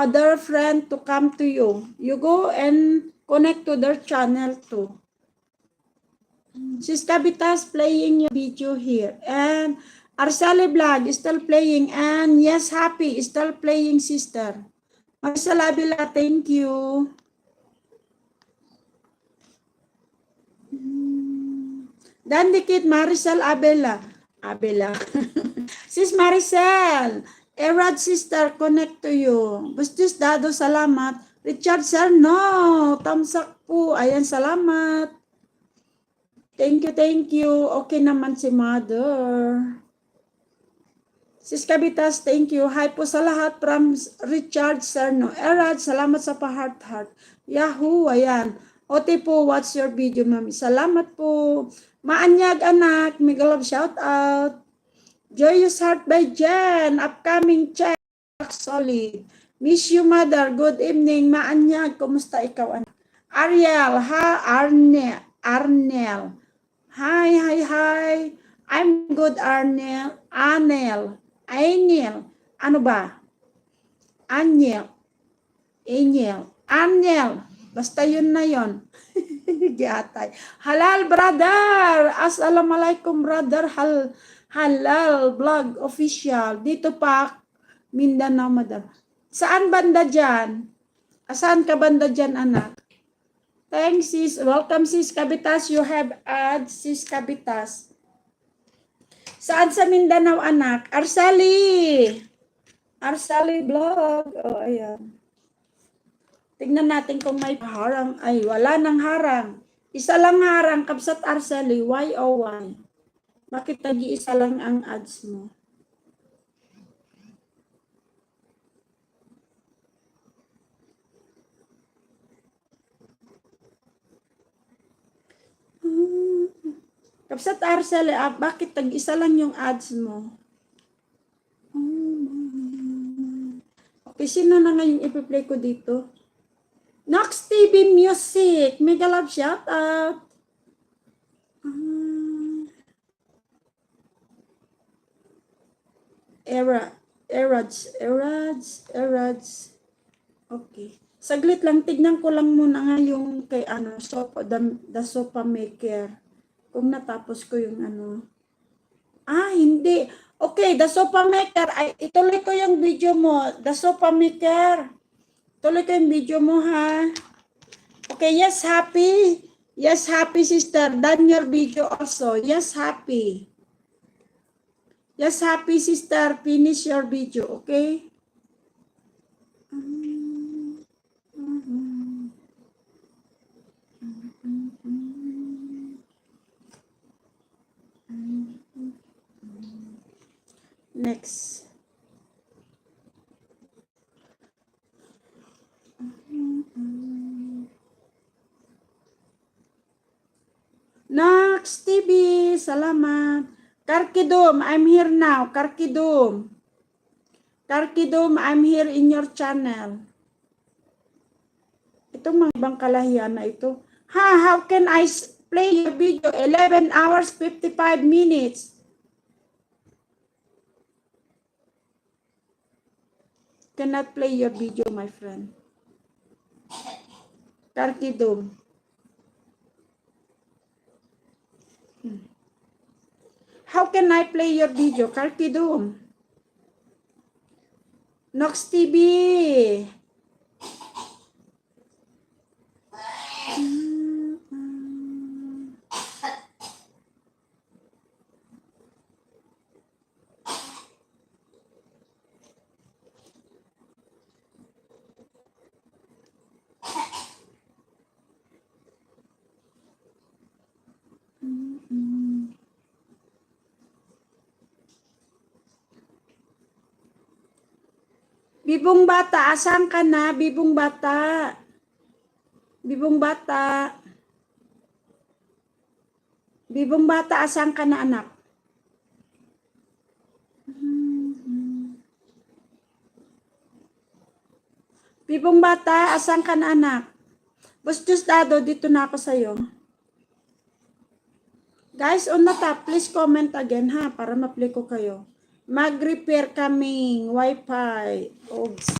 other friend to come to you. You go and connect to their channel too. Sis Kabitas playing your video here. And Arsale Vlog is still playing. And Yes Happy is still playing, sister. Marcel Abila, thank you. Dandikit Maricel Abela. Sis Maricel, Erad sister, connect to you. Bustis Dado, salamat. Richard sir, no. Tamsak po. Ayan, salamat. Thank you. Okay naman si mother. Sis Kabitas, thank you. Hi po sa lahat from Richard sir, no. Erad, salamat sa pa-heart. Yahoo, ayan. Ote po, watch your video, mami. Salamat po. Maanyag anak, mega love shout out. Joyous Heart by Jen, upcoming check, solid. Miss you mother, good evening. Maanyag, kumusta ikaw anak? Ariel, Arnel. Hi. I'm good, Arnel. Anel. Ano ba? Angel. Basta yun na yun. Giatay. Halal brother. Assalamualaikum brother. Halal vlog official. Dito pa Mindanao madam. Saan banda dyan? Saan ka banda dyan anak? Thanks sis. Welcome sis Kabitas. You have add sis Kabitas. Saan sa Mindanao anak? Arsali vlog. Oh ayan. Tignan natin kung may harang. Ay, wala nang harang. Isa lang harang, Kabsat Arseli. Why o why? Bakit nag-iisa lang ang ads mo? Kabsat Arseli, bakit nag-isa lang yung ads mo? Okay, sino na ngayon ipi-play ko dito? Nox TV Music, mega love shout out. Erads. Okay. Saglit lang, tignan ko lang muna nga yung kay the sofa maker. Kung natapos ko yung hindi. Okay, the sofa maker. Ay, ituloy ko yung video mo. The sofa maker. Tuloy ko yung video mo, ha? Okay, yes, happy. Yes, happy, sister. Done your video also. Yes, happy. Yes, happy, sister. Finish your video, okay? Next. Nox TV, salamat. Karkidum, I'm here now. Karkidum, I'm here in your channel. Itong mga ibang kalahian na ito. How can I play your video? 11 hours, 55 minutes. Cannot play your video, my friend. Karkidum. How can I play your video? Karkidum. Nox TV. Bibong bata, asan ka na? Bibong bata. Bibong bata, asan ka na anak? Bibong bata, asan ka na anak? Bustos Dado, dito na ako sa'yo. Guys, on the top, please comment again ha, para ma-play ko kayo. Mag-repair kaming Wi-Fi. Oops.